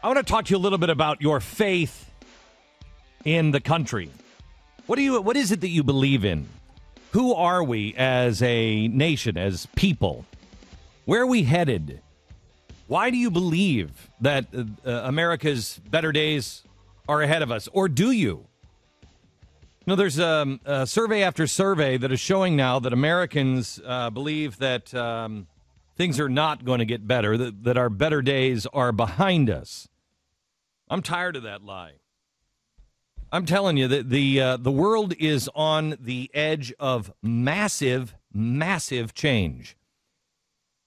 I want to talk to you a little bit about your faith in the country. What is it that you believe in? Who are we as a nation, as people? Where are we headed? Why do you believe that America's better days are ahead of us? Or do you? You know, there's a survey after survey that is showing now that Americans believe that things are not going to get better, that our better days are behind us. I'm tired of that lie. I'm telling you that the world is on the edge of massive, massive change.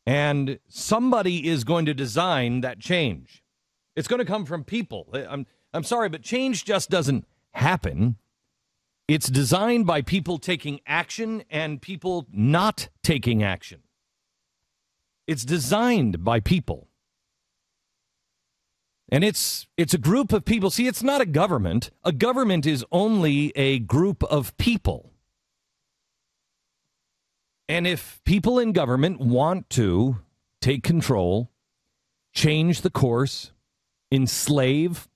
And somebody is going to design that change. It's going to come from people. I'm sorry, but change just doesn't happen. It's designed by people taking action and people not taking action. It's designed by people. And it's a group of people. See, it's not a government. A government is only a group of people. And if people in government want to take control, change the course, enslave,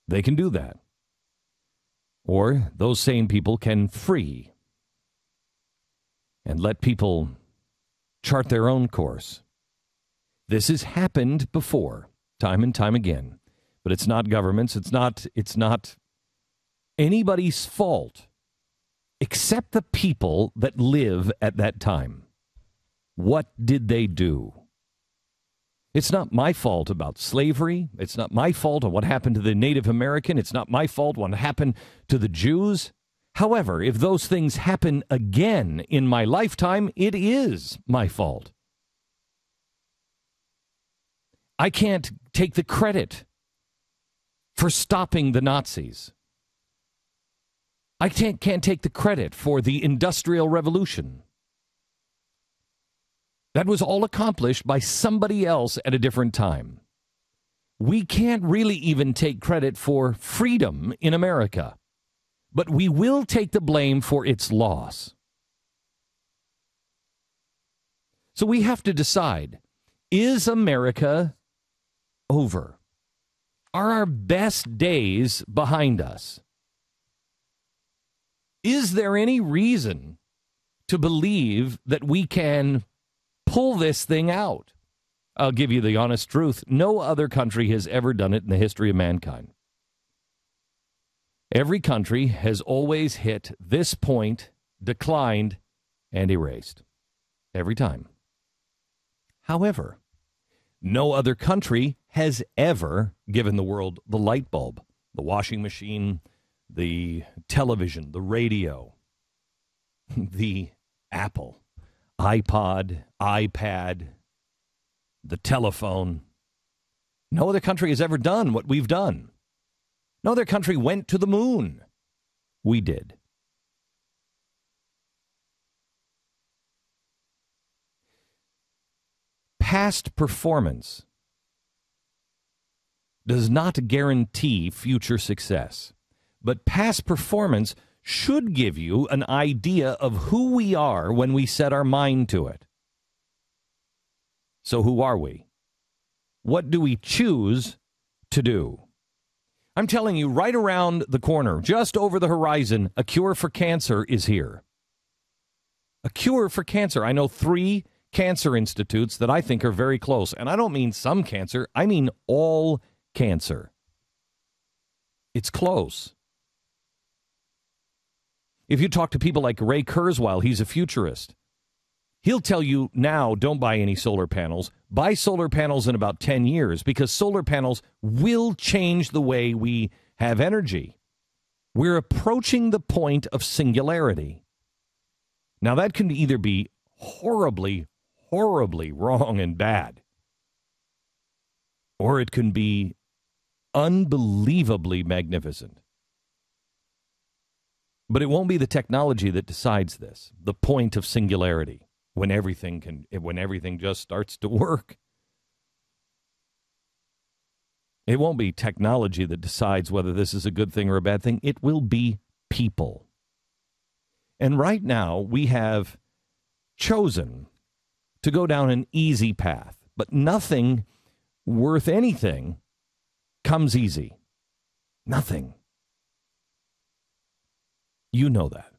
they can do that. Or those same people can free and let people chart their own course. This has happened before, time and time again. But it's not governments. It's not anybody's fault except the people that live at that time. What did they do? It's not my fault about slavery. It's not my fault on what happened to the Native American. It's not my fault what happened to the Jews. However, if those things happen again in my lifetime, it is my fault. I can't take the credit for stopping the Nazis. I can't take the credit for the Industrial Revolution. That was all accomplished by somebody else at a different time. We can't really even take credit for freedom in America, but we will take the blame for its loss. So we have to decide, is America over? Are our best days behind us? Is there any reason to believe that we can pull this thing out? I'll give you the honest truth. No other country has ever done it in the history of mankind. Every country has always hit this point, declined, and erased. Every time. However, no other country has ever given the world the light bulb, the washing machine, the television, the radio, the Apple, iPod, iPad, the telephone. No other country has ever done what we've done. No other country went to the moon. We did. Past performance does not guarantee future success, but past performance should give you an idea of who we are when we set our mind to it. So who are we? What do we choose to do? I'm telling you, right around the corner, just over the horizon, a cure for cancer is here. A cure for cancer. I know 3 cancer institutes that I think are very close. And I don't mean some cancer. I mean all cancer. It's close. If you talk to people like Ray Kurzweil, he's a futurist. He'll tell you now, don't buy any solar panels. Buy solar panels in about 10 years because solar panels will change the way we have energy. We're approaching the point of singularity. Now, that can either be horribly, horribly wrong and bad, or it can be unbelievably magnificent. But it won't be the technology that decides this, the point of singularity, when everything just starts to work. It won't be technology that decides whether this is a good thing or a bad thing. It will be people. And right now, we have chosen to go down an easy path, but nothing worth anything comes easy. Nothing. You know that.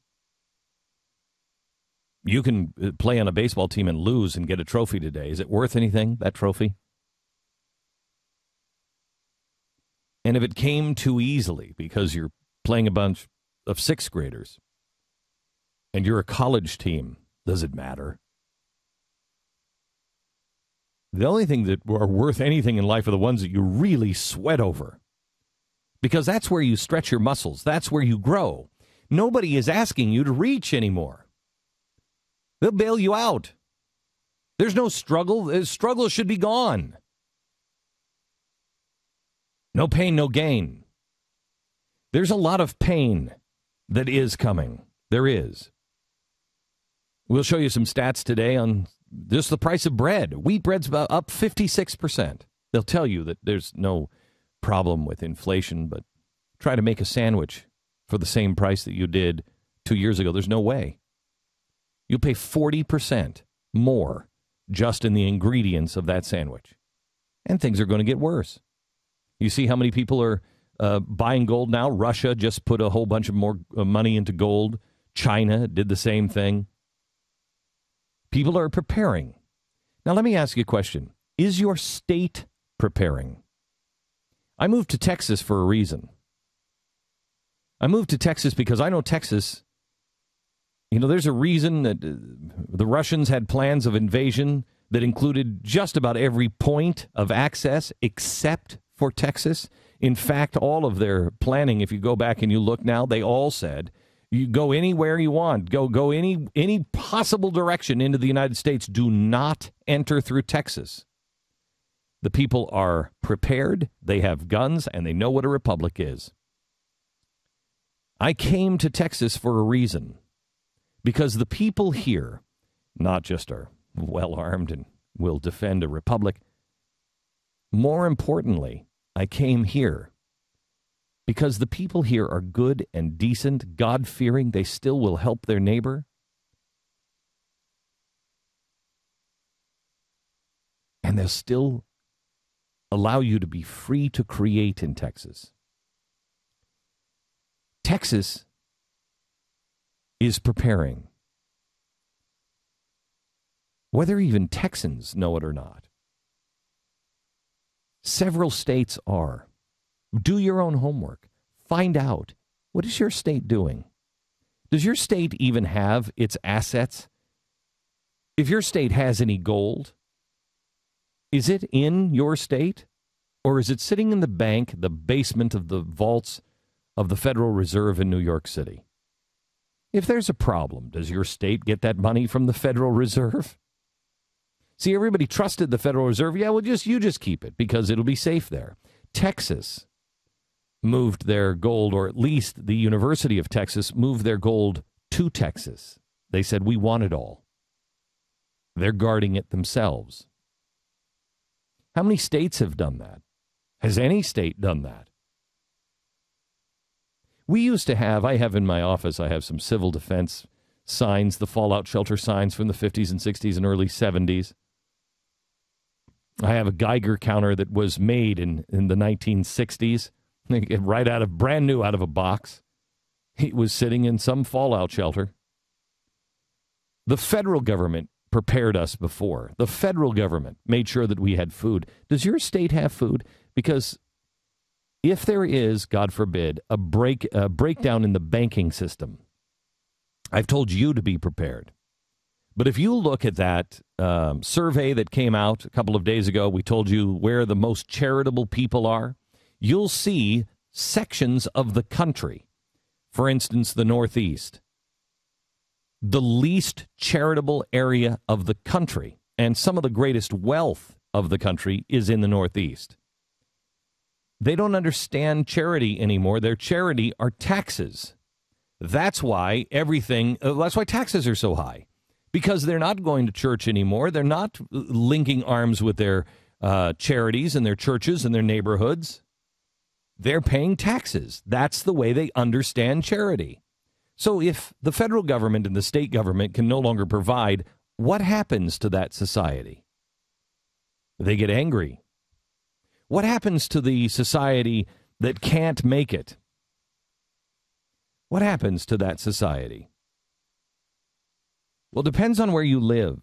You can play on a baseball team and lose and get a trophy today. Is it worth anything, that trophy? And if it came too easily because you're playing a bunch of sixth graders and you're a college team, does it matter? The only thing that are worth anything in life are the ones that you really sweat over. Because that's where you stretch your muscles. That's where you grow. Nobody is asking you to reach anymore. They'll bail you out. There's no struggle. The struggle should be gone. No pain, no gain. There's a lot of pain that is coming. There is. We'll show you some stats today on just the price of bread. Wheat bread's up 56%. They'll tell you that there's no problem with inflation, but try to make a sandwich for the same price that you did 2 years ago. There's no way. You'll pay 40% more just in the ingredients of that sandwich. And things are going to get worse. You see how many people are buying gold now? Russia just put a whole bunch of more money into gold. China did the same thing. People are preparing. Now, let me ask you a question. Is your state preparing? I moved to Texas for a reason. I moved to Texas because I know Texas, there's a reason that the Russians had plans of invasion that included just about every point of access except for Texas. In fact, all of their planning, if you go back and you look now, they all said, you go anywhere you want, go any possible direction into the United States. Do not enter through Texas. The people are prepared, they have guns, and they know what a republic is. I came to Texas for a reason, because the people here not just are well-armed and will defend a republic. More importantly, I came here because the people here are good and decent, God-fearing. They still will help their neighbor. And they'll still allow you to be free to create in Texas. Texas is preparing. Whether even Texans know it or not. Several states are. Do your own homework. Find out, what is your state doing? Does your state even have its assets? If your state has any gold, is it in your state? Or is it sitting in the bank, the basement of the vaults of the Federal Reserve in New York City? If there's a problem, does your state get that money from the Federal Reserve? See, everybody trusted the Federal Reserve. Yeah, well, you just keep it because it'll be safe there. Texas moved their gold, or at least the University of Texas moved their gold to Texas. They said, we want it all. They're guarding it themselves. How many states have done that? Has any state done that? We used to have, I have in my office, I have some civil defense signs, the fallout shelter signs from the 50s and 60s and early 70s. I have a Geiger counter that was made in the 1960s, brand new out of a box. It was sitting in some fallout shelter. The federal government prepared us before. The federal government made sure that we had food. Does your state have food? Because if there is, God forbid, a breakdown in the banking system, I've told you to be prepared. But if you look at that survey that came out a couple of days ago, we told you where the most charitable people are. You'll see sections of the country, for instance, the Northeast, the least charitable area of the country, and some of the greatest wealth of the country is in the Northeast. They don't understand charity anymore. Their charity are taxes. That's why that's why taxes are so high. Because they're not going to church anymore. They're not linking arms with their charities and their churches and their neighborhoods. They're paying taxes. That's the way they understand charity. So if the federal government and the state government can no longer provide, what happens to that society? They get angry. What happens to the society that can't make it? What happens to that society? Well, it depends on where you live.